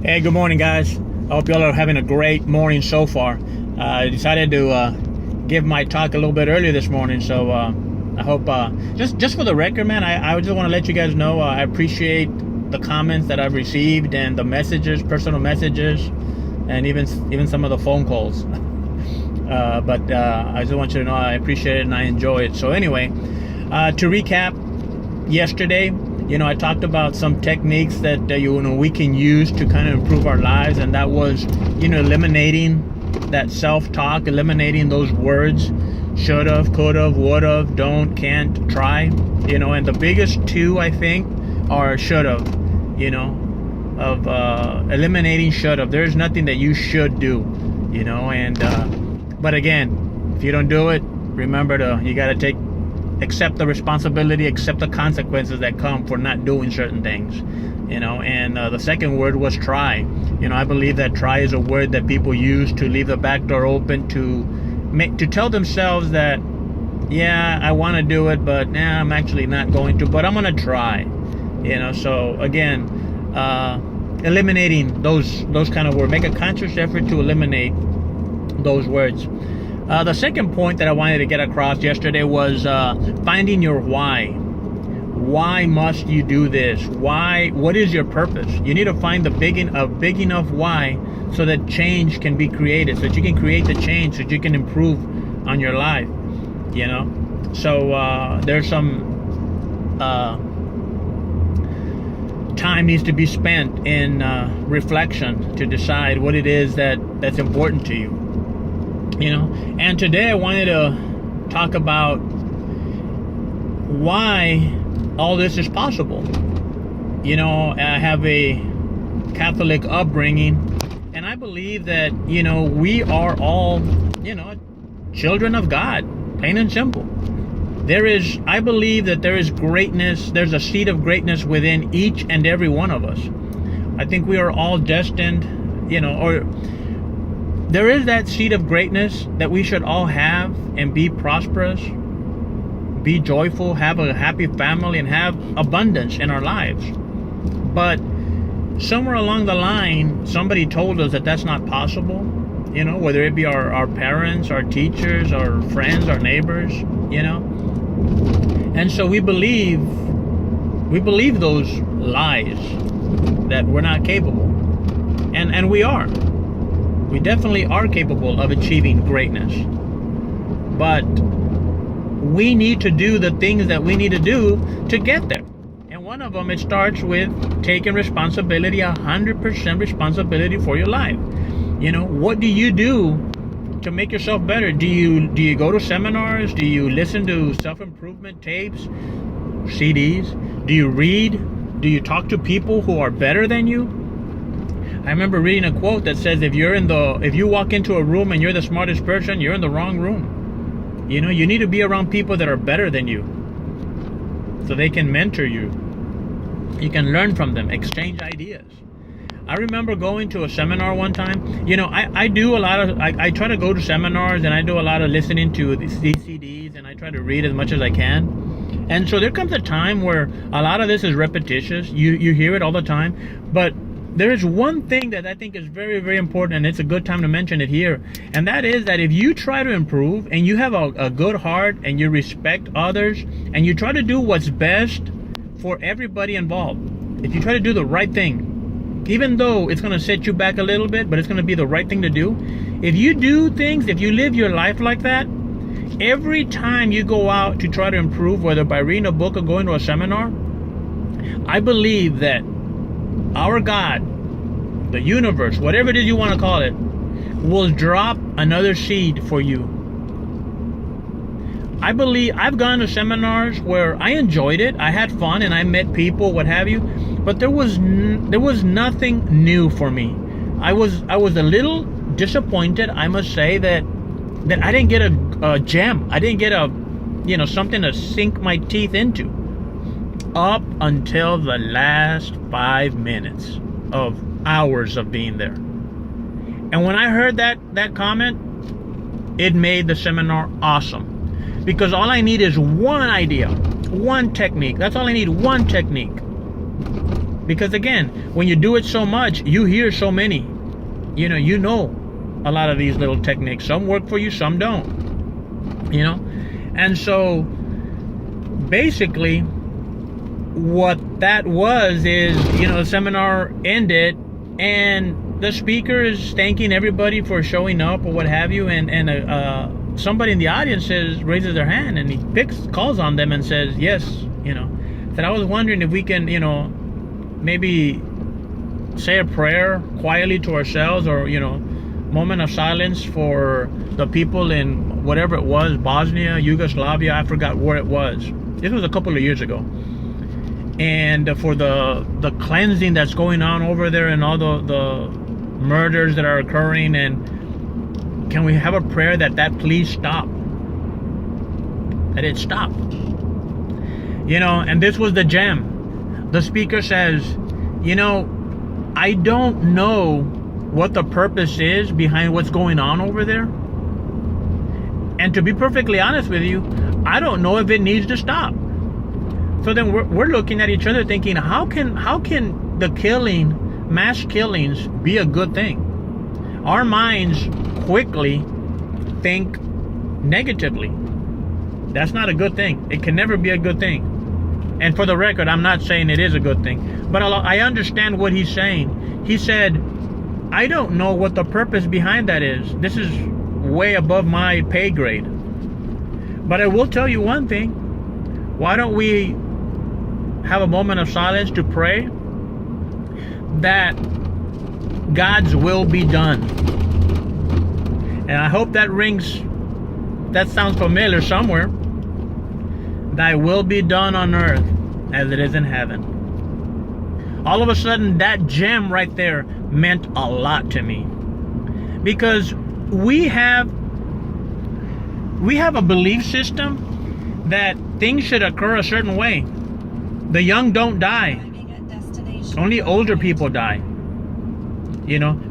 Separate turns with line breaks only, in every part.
Hey, good morning, guys. I hope y'all are having a great morning so far. I decided to give my talk a little bit earlier this morning, so I hope just for the record, man, I just want to let you guys know I appreciate the comments that I've received and the messages, personal messages, and even some of the phone calls. But I just want you to know I appreciate it and I enjoy it. So anyway, to recap, yesterday, I talked about some techniques that we can use to kind of improve our lives, and that was eliminating that self-talk, eliminating those words: should have, could have, would have, don't, can't, try. And the biggest two, I think, are should have. Of eliminating should have. There's nothing that you should do. But again, if you don't do it, remember you got to accept the responsibility, accept the consequences that come for not doing certain things. And the second word was try. I believe that try is a word that people use to leave the back door open to tell themselves that, yeah, I want to do it, but I'm actually not going to, but I'm going to try. So again, eliminating those kind of words. Make a conscious effort to eliminate those words. The second point that I wanted to get across yesterday was finding your why. Why must you do this? Why? What is your purpose? You need to find a big enough why so that change can be created, so that you can create the change, so that you can improve on your life. So there's some time needs to be spent in reflection to decide what it is that's important to you. And today I wanted to talk about why all this is possible. I have a Catholic upbringing, and I believe that we are all children of God, plain and simple. I believe that there is greatness, there's a seed of greatness within each and every one of us. I think we are all destined, there is that seed of greatness that we should all have and be prosperous, be joyful, have a happy family, and have abundance in our lives. But somewhere along the line, somebody told us that that's not possible, whether it be our parents, our teachers, our friends, our neighbors, And so we believe those lies that we're not capable. And we are. We definitely are capable of achieving greatness. But we need to do the things that we need to do to get there. And one of them, it starts with taking responsibility, 100% responsibility for your life. What do you do to make yourself better? Do you go to seminars? Do you listen to self-improvement tapes, CDs? Do you read? Do you talk to people who are better than you? I remember reading a quote that says, if you walk into a room and you're the smartest person, you're in the wrong room. You need to be around people that are better than you, so they can mentor you. You can learn from them, exchange ideas. I remember going to a seminar one time. I do a lot of, I try to go to seminars, and I do a lot of listening to these CDs, and I try to read as much as I can. And so there comes a time where a lot of this is repetitious. You hear it all the time. But there is one thing that I think is very, very important, and it's a good time to mention it here. And that is that if you try to improve, and you have a good heart, and you respect others, and you try to do what's best for everybody involved, if you try to do the right thing, even though it's going to set you back a little bit, but it's going to be the right thing to do. If you do things, if you live your life like that, every time you go out to try to improve, whether by reading a book or going to a seminar, I believe that our God, the universe, whatever it is you want to call it, will drop another seed for you. I believe I've gone to seminars where I enjoyed it, I had fun, and I met people, what have you, but there was nothing new for me. I was a little disappointed, I must say, that I didn't get a gem. I didn't get something to sink my teeth into up until the last 5 minutes of hours of being there. And when I heard that comment, it made the seminar awesome. Because all I need is one idea, one technique. That's all I need, one technique. Because again, when you do it so much, you hear so many. You know a lot of these little techniques. Some work for you, some don't. And so basically what that was is, the seminar ended and the speaker is thanking everybody for showing up or what have you, and somebody in the audience raises their hand, and he calls on them and says, yes, that I was wondering if we can, maybe say a prayer quietly to ourselves, or moment of silence for the people in whatever it was, Bosnia, Yugoslavia, I forgot where it was. This was a couple of years ago. And for the cleansing that's going on over there, and all the murders that are occurring, and can we have a prayer that please stop, that it stop. And this was the gem. The speaker says, I don't know what the purpose is behind what's going on over there, and to be perfectly honest with you, I don't know if it needs to stop. So then we're looking at each other thinking, how can the mass killings be a good thing? Our minds quickly think negatively. That's not a good thing. It can never be a good thing. And for the record, I'm not saying it is a good thing, but I understand what he's saying. He said, I don't know what the purpose behind that is. This is way above my pay grade. But I will tell you one thing. Why don't we have a moment of silence to pray that God's will be done? And I hope that sounds familiar somewhere. Thy will be done on earth as it is in heaven. All of a sudden, that gem right there meant a lot to me, because we have a belief system that things should occur a certain way. The young don't die. Only older people die.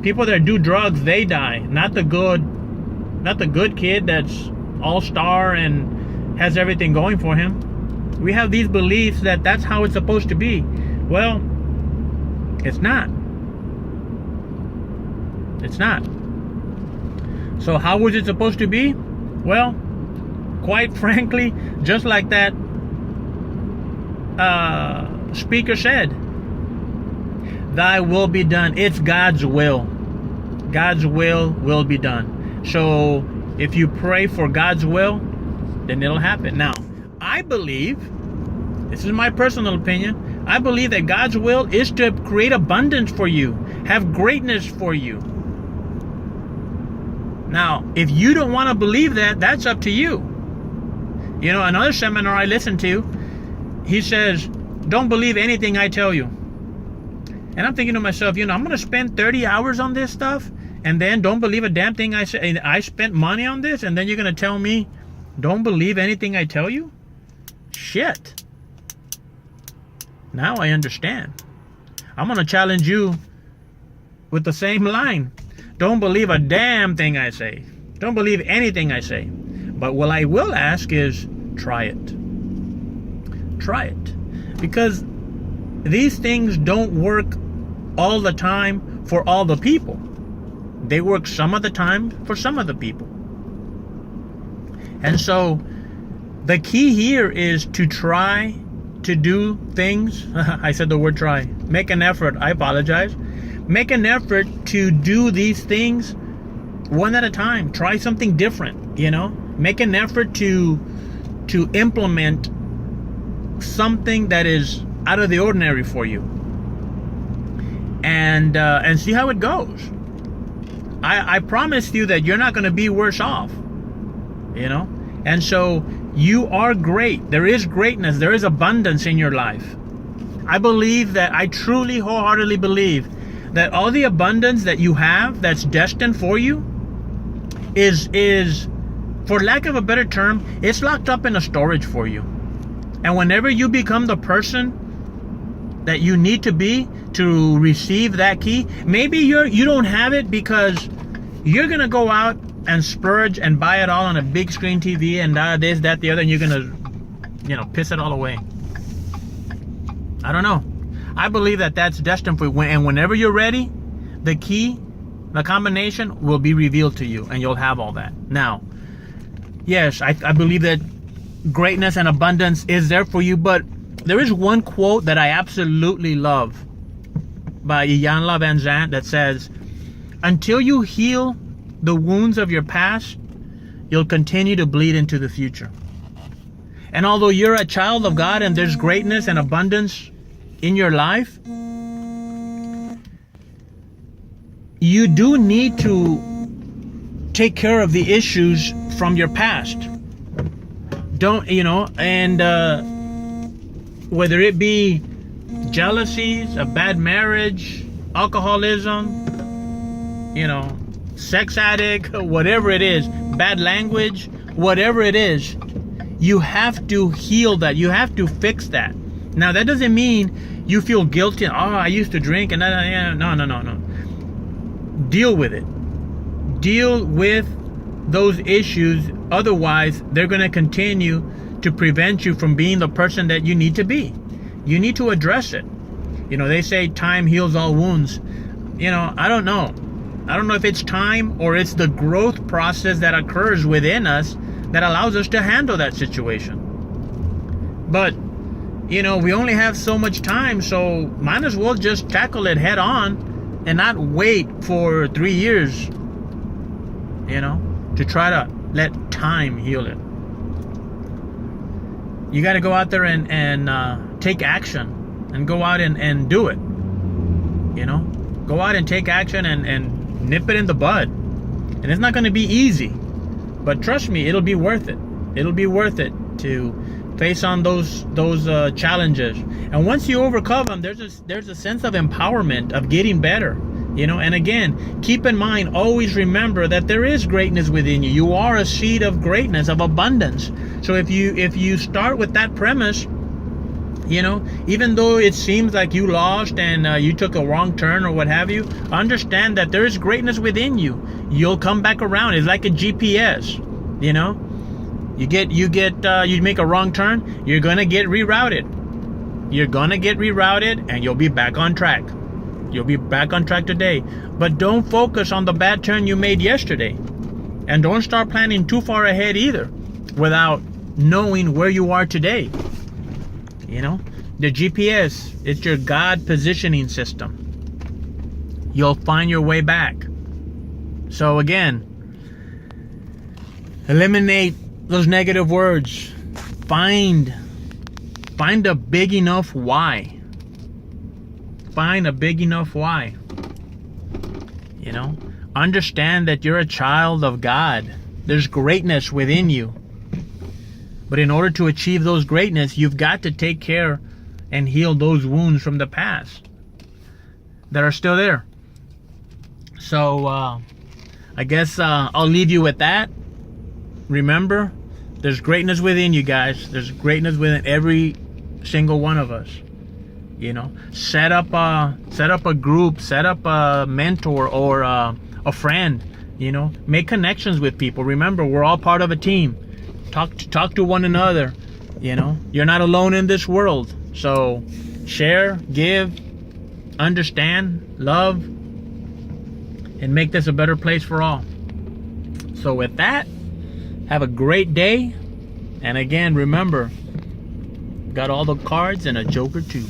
People that do drugs, they die. Not the good kid that's all-star and has everything going for him. We have these beliefs that that's how it's supposed to be. Well, it's not. It's not. So how was it supposed to be? Well, quite frankly, just like that speaker said, thy will be done. It's God's will. God's will be done. So if you pray for God's will, then it'll happen. Now, I believe, this is my personal opinion, I believe that God's will is to create abundance for you, have greatness for you. Now, if you don't want to believe that, that's up to you. Another seminar I listened to, he says, don't believe anything I tell you. And I'm thinking to myself, I'm going to spend 30 hours on this stuff, and then don't believe a damn thing I say. I spent money on this, and then you're going to tell me, don't believe anything I tell you? Shit. Now I understand. I'm going to challenge you with the same line. Don't believe a damn thing I say. Don't believe anything I say. But what I will ask is, try it. Try it. Because these things don't work all the time for all the people. They work some of the time for some of the people. And so the key here is to try to do things. I said the word try. Make an effort. I apologize. Make an effort to do these things one at a time. Try something different, Make an effort to implement something that is out of the ordinary for you. And see how it goes. I promise you that you're not going to be worse off. And so you are great. There is greatness. There is abundance in your life. I truly wholeheartedly believe that all the abundance that you have that's destined for you is, for lack of a better term, it's locked up in a storage for you. And whenever you become the person that you need to be to receive that key, maybe you don't have it because you're going to go out and splurge and buy it all on a big screen TV and this, that, the other, and you're going to, piss it all away. I don't know. I believe that that's destined for you. And whenever you're ready, the key, the combination will be revealed to you, and you'll have all that. Now, yes, I believe that greatness and abundance is there for you, but there is one quote that I absolutely love by Iyanla Vanzant that says, until you heal the wounds of your past, you'll continue to bleed into the future. And although you're a child of God and there's greatness and abundance in your life, you do need to take care of the issues from your past. Don't, and whether it be jealousies, a bad marriage, alcoholism, sex addict, whatever it is, bad language, whatever it is, you have to heal that. You have to fix that. Now, that doesn't mean you feel guilty. Oh, I used to drink, and no. Deal with it. Deal with those issues. Otherwise, they're going to continue to prevent you from being the person that you need to be. You need to address it. They say time heals all wounds. I don't know. I don't know if it's time or it's the growth process that occurs within us that allows us to handle that situation. But, we only have so much time, so might as well just tackle it head on and not wait for 3 years, to try to let time heal it. You got to go out there and take action and go out and do it. Go out and take action and nip it in the bud. And it's not going to be easy, but trust me, it'll be worth it. It'll be worth it to face on those challenges. And once you overcome them, there's a sense of empowerment, of getting better. And again, keep in mind, always remember that there is greatness within you. You are a seed of greatness, of abundance. So if you start with that premise, even though it seems like you lost and you took a wrong turn or what have you, understand that there is greatness within you. You'll come back around. It's like a GPS. You make a wrong turn, you're gonna get rerouted. You're gonna get rerouted, and you'll be back on track. You'll be back on track today. But don't focus on the bad turn you made yesterday, and don't start planning too far ahead either, without knowing where you are today. The GPS, it's your God positioning system. You'll find your way back. So again, eliminate those negative words. Find a big enough why. Find a big enough why. Understand that you're a child of God. There's greatness within you. But in order to achieve those greatness, you've got to take care and heal those wounds from the past that are still there. So I guess I'll leave you with that. Remember, there's greatness within you guys. There's greatness within every single one of us. Set up a group, set up a mentor or a friend. Make connections with people. Remember, we're all part of a team. Talk to one another. You're not alone in this world. So share, give, understand, love, and make this a better place for all. So with that, have a great day. And again, remember, got all the cards and a joker too.